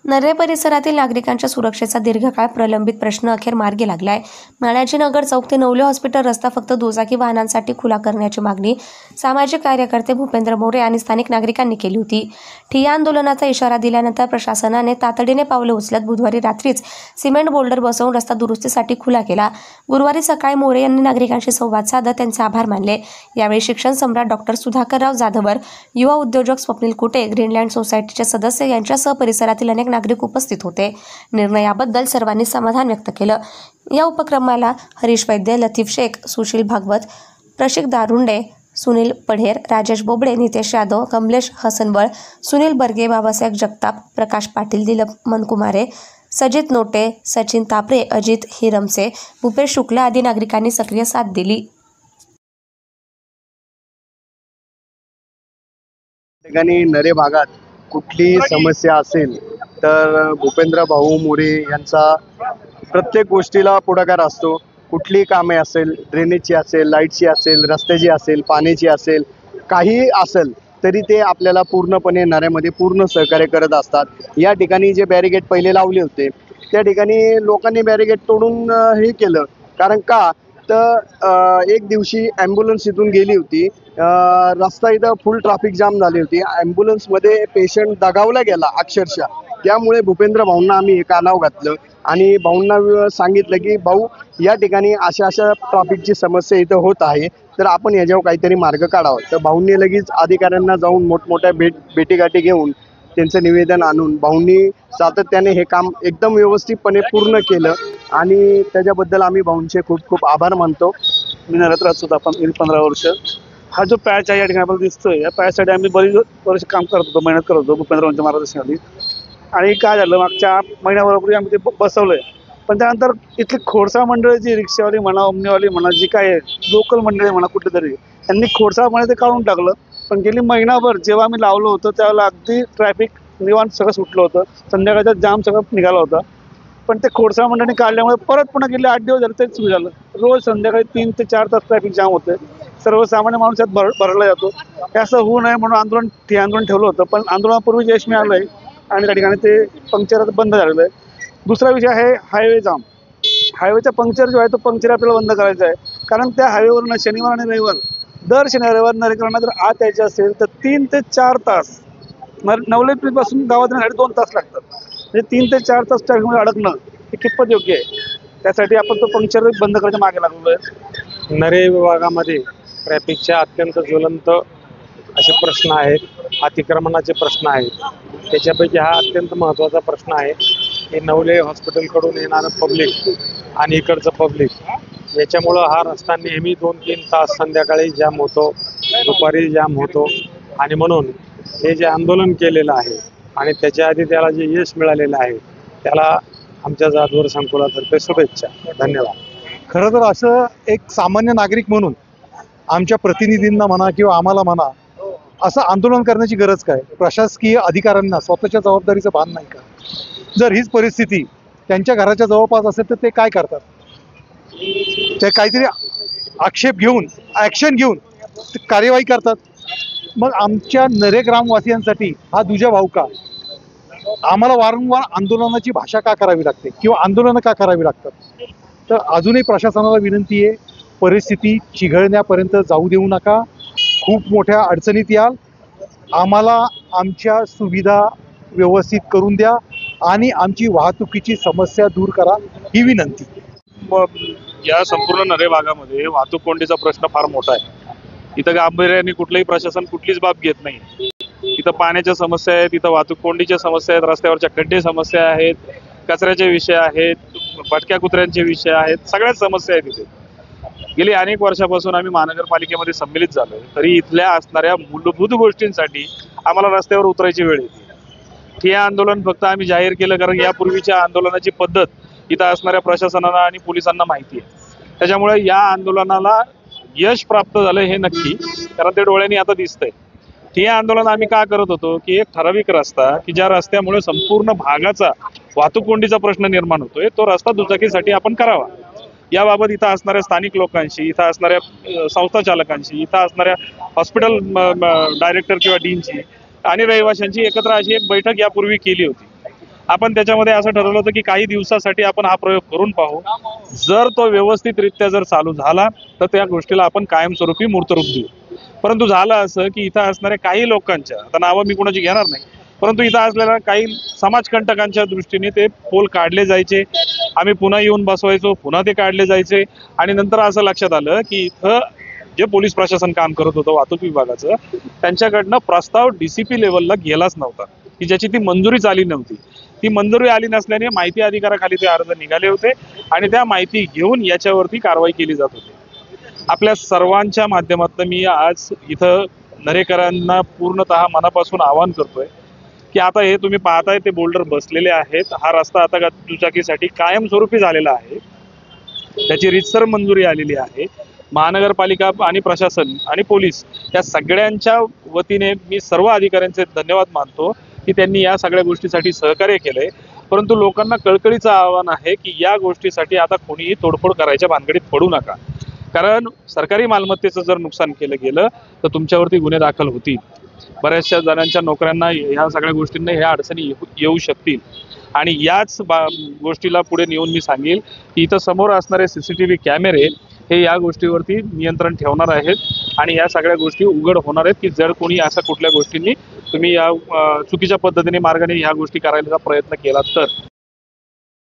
नरे परिसरातील नागरिकांच्या सुरक्षेचा दीर्घकाळ प्रलंबित प्रश्न अखेर मार्गी लागलाय। माळाजीनगर चौक ते नवले हॉस्पिटल रस्ता फक्त दुचाकी वाहनांसाठी खुला करण्याची मागणी सामाजिक कार्यकर्ते भूपेंद्र मोरे आणि स्थानिक नागरिकांनी केली होती। ठिय्या आंदोलनाचा इशारा दिल्यानंतर प्रशासनाने तातडीने पावले उचलत बुधवारी रात्रीच सिमेंट बोल्डर बसवून रस्ता दुरुस्तीसाठी खुला केला। गुरुवारी सकाळी मोरे यांनी नागरिकांशी संवाद साधत त्यांचे आभार मानले। यावेळी शिक्षण सम्राट डॉक्टर सुधाकरराव जाधवर, युवा उद्योजक स्वप्नील कुटे, ग्रीनलँड सोसायटीचे सदस्य यांच्यासह परिसरातील अनेक नागरिक उपस्थित होते। निर्णयाबद्दल सर्वांनी समाधान व्यक्त केलं। या उपक्रमाला हरीश वैद्य, लतीफ शेख, सुशील भागवत, प्रशिक दारुंडे, सुनील पढेर, राजेश बोबडे, नितेश यादव, कमलेश हसनबळ, सुनील बर्गे, बाबासाहेब जगताप, प्रकाश पाटील, दिलीप मनकुमारे, सजित नोटे, सचिन तापरे, अजित हिरमसे, भूपेश शुक्ला आदी नागरिकांनी सक्रिय साथ दिली। ठिकाणी नरे भागात कुठली समस्या असेल तर भूपेंद्र भाऊ मोरे यांचा प्रत्येक गोष्टीला पुढाकार असतो। कुठली कामे असेल, ड्रेनेजची असेल, लाईटची असेल, रस्त्याची असेल, पाण्याची असेल, काही असेल तरी ते आपल्याला पूर्णपणे नऱ्यामध्ये पूर्ण सहकार्य करत असतात। या ठिकाणी जे बॅरिगेट पहिले लावले होते त्या ठिकाणी लोकांनी बॅरिगेट तोडून हे केलं, कारण का तर एक दिवशी ॲम्ब्युलन्स इथून गेली होती, रस्ता इथं फुल ट्रॅफिक जाम झाली होती, ॲम्ब्युलन्समध्ये पेशंट दगावला गेला अक्षरशः। त्यामुळे भूपेंद्र भाऊंना आम्ही हे कानाव घातलं आणि भाऊंना सांगितलं की भाऊ या ठिकाणी अशा ट्रॅफिकची समस्या इथं होत आहे, तर आपण याच्यावर काहीतरी मार्ग काढावा। तर भाऊंनी लगेच अधिकाऱ्यांना जाऊन मोठमोठ्या भेटीगाठी घेऊन त्यांचं निवेदन आणून भाऊंनी सातत्याने हे काम एकदम व्यवस्थितपणे पूर्ण केलं आणि त्याच्याबद्दल आम्ही भाऊंचे खूप खूप आभार मानतो। मी नरत राहत होतो आपण 15 वर्ष। हा जो पॅच आहे या ठिकाणी आपल्याला दिसतोय, या पॅचसाठी आम्ही बरीच वर्ष काम करत होतो, मेहनत करत होतो भूपेंद्रांच्या मार्गदर्शनाखाली। आणि काय झालं, मागच्या महिन्याभरापूर्वी आम्ही ते बसवलंय, पण त्यानंतर इथली खोडसाळ मंडळी, जी रिक्षावाली म्हणा, ओमनीवाली म्हणा, जी काय लोकल मंडळी म्हणा कुठेतरी, त्यांनी खोडसाळपणे ते काढून टाकलं। पण गेली महिनाभर जेव्हा आम्ही लावलं होतं त्यावेळेला अगदी ट्रॅफिक निवांत सगळं सुटलं होतं, संध्याकाळचा जाम सगळं निघाला होता। पण ते खोडसाळ मंडळाने काढल्यामुळे परत पुन्हा गेले 8 दिवस झाले तेच सुरू झालं। रोज संध्याकाळी 3 ते 4 तास ट्रॅफिक जाम होते, सर्वसामान्य माणूस यात भरला जातो। हे असं होऊ नये म्हणून आंदोलन ठेवलं होतं, पण आंदोलनापूर्वी यश मिळालंय आणि त्या ठिकाणी ते पंक्चर आता बंद झालेलं आहे। दुसरा विषय आहे हायवे जाम। हायवेचा पंक्चर जो आहे तो पंक्चर आपल्याला बंद करायचा आहे, कारण त्या हायवेवरून शनिवार आणि रविवार, दर शनिवार रविवार नरेकरांना जर आत यायचे असेल तर 3 ते 4 तास, नवले पासून गावात येण्यासाठी 2 तास लागतात। म्हणजे 3 ते 4 तास ट्रॅफिकमध्ये अडकणं हे कितपत योग्य आहे, त्यासाठी आपण तो पंक्चर बंद करायच्या मागे लागलो आहे। नरे विभागामध्ये ट्रॅफिकचे अत्यंत ज्वलंत असे प्रश्न आहेत, अतिक्रमणाचे प्रश्न आहेत। त्याच्यापैकी हा अत्यंत महत्त्वाचा प्रश्न आहे की नवले हॉस्पिटलकडून येणारं पब्लिक आणि इकडचं पब्लिक याच्यामुळं हा रस्ता नेहमी 2-3 तास संध्याकाळी जाम होतो, दुपारी जाम होतो। आणि म्हणून हे जे आंदोलन केलेलं आहे आणि त्याच्या आधी त्याला जे यश मिळालेलं आहे त्याला आमच्या जाधवर संकुलातर्फे शुभेच्छा। धन्यवाद। खरं तर असं एक सामान्य नागरिक म्हणून आमच्या प्रतिनिधींना म्हणा किंवा आम्हाला म्हणा असं आंदोलन करण्याची गरज काय? प्रशासकीय अधिकाऱ्यांना स्वतःच्या जबाबदारीचं भान नाही का? जर हीच परिस्थिती त्यांच्या घराच्या जवळपास असेल तर ते काय करतात? ते काहीतरी आक्षेप घेऊन, ॲक्शन घेऊन कार्यवाही करतात। मग आमच्या नरे ग्रामवासियांसाठी हा दुजा भाऊ का? आम्हाला वारंवार आंदोलनाची भाषा का करावी लागते किंवा आंदोलनं का करावी लागतात? तर अजूनही प्रशासनाला विनंती आहे, परिस्थिती चिघळण्यापर्यंत जाऊ देऊ नका, खूप मोठ्या अडचणीत याल। आम्हाला आमच्या सुविधा व्यवस्थित करून द्या आणि आमची वाहतुकीची समस्या दूर करा ही विनंती। या संपूर्ण नरे भागामध्ये वाहतूक कोंडीचा प्रश्न फार मोठा आहे। इथं गांभीर्याने कुठलंही प्रशासन कुठलीच बाब घेत नाही। इथं पाण्याच्या समस्या आहेत, इथं वाहतूक कोंडीच्या समस्या आहेत, रस्त्यावरच्या खड्डे समस्या आहेत, कचऱ्याचे विषय आहेत, भटक्या कुत्र्यांचे विषय आहेत, सगळ्याच समस्या आहेत इथे। गेली अनेक वर्षापासून आम्ही महानगरपालिकेमध्ये सम्मिलित झालो, तरी इथल्या असणाऱ्या मूलभूत गोष्टींसाठी आम्हाला रस्त्यावर उतरायची वेळ येते। ठिय्या आंदोलन फक्त आम्ही जाहीर केलं कारण यापूर्वीच्या आंदोलनाची पद्धत इथं असणाऱ्या प्रशासनाला आणि पोलिसांना माहिती आहे। त्याच्यामुळे या आंदोलनाला यश प्राप्त झालं हे नक्की, कारण ते डोळ्यांनी आता दिसतंय। ठिय्या आंदोलन आम्ही का करत होतो की एक ठराविक रस्ता की ज्या रस्त्यामुळे संपूर्ण भागाचा वाहतूक कोंडीचा प्रश्न निर्माण होतोय, तो रस्ता दुचाकीसाठी आपण करावा। याबाबत इथं असणाऱ्या स्थानिक लोकांशी, इथं असणाऱ्या संस्था चालकांशी, इथं असणाऱ्या हॉस्पिटल डायरेक्टर किंवा डीनची आणि रहिवाशांची एकत्र अशी एक बैठक यापूर्वी केली होती। आपण त्याच्यामध्ये असं ठरवलं होतं की काही दिवसासाठी आपण हा प्रयोग करून पाहू. जर तो व्यवस्थितरित्या जर चालू झाला तर त्या गोष्टीला आपण कायमस्वरूपी मूर्तरूप देऊ. परंतु झालं असं की इथं असणाऱ्या काही लोकांच्या, आता नावं मी कोणाची घेणार नाही, परंतु इथं असलेल्या काही समाजकंटकांच्या दृष्टीने ते पोल काढले जायचे. आम्ही पुन्हा येऊन बसवायचो, पुन्हा ते काढले जायचे. आणि नंतर असं लक्षात आलं की इथं जे पोलीस प्रशासन काम करत होतं वाहतूक विभागाचं, त्यांच्याकडनं प्रस्ताव DCP लेवलला गेलाच नव्हता, की ज्याची ती मंजुरीच आली नव्हती. ती मंजुरी आली नसल्याने माहिती अधिकाराखाली ते अर्ज निघाले होते आणि त्या माहिती घेऊन याच्यावरती कारवाई केली जात होती. आपल्या सर्वांच्या माध्यमातून मी आज इथं नरेकरांना पूर्णतः मनापासून आवाहन करतोय की आता हे तुम्ही पाहताय ते बोल्डर बसलेले आहेत. हा रस्ता आता दुचाकीसाठी कायमस्वरूपी झालेला आहे. त्याची रीतसर मंजुरी आलेली आहे. महानगरपालिका आणि प्रशासन आणि पोलीस या सगळ्यांच्या वतीने मी सर्व अधिकाऱ्यांचे धन्यवाद मानतो की त्यांनी या सगळ्या गोष्टीसाठी सहकार्य केलंय. परंतु लोकांना कळकळीचं आवाहन आहे की या गोष्टीसाठी आता कोणीही तोडफोड करायच्या भानगडीत पडू नका. कारण सरकारी मालमत्तेचं जर नुकसान केलं गेलं तर तुमच्यावरती गुन्हे दाखल होतील. बऱ्याचशा जणांच्या नोकऱ्यांना ह्या सगळ्या गोष्टींना ह्या अडचणी येऊ शकतील. आणि याच गोष्टीला पुढे नेऊन मी सांगेल की इथं समोर असणारे CCTV कॅमेरे हे या गोष्टीवरती नियंत्रण ठेवणार आहेत आणि या सगळ्या गोष्टी उघड होणार आहेत की जर कोणी अशा कुठल्या गोष्टींनी तुम्ही या चुकीच्या पद्धतीने मार्गाने ह्या गोष्टी करायचा प्रयत्न केला तर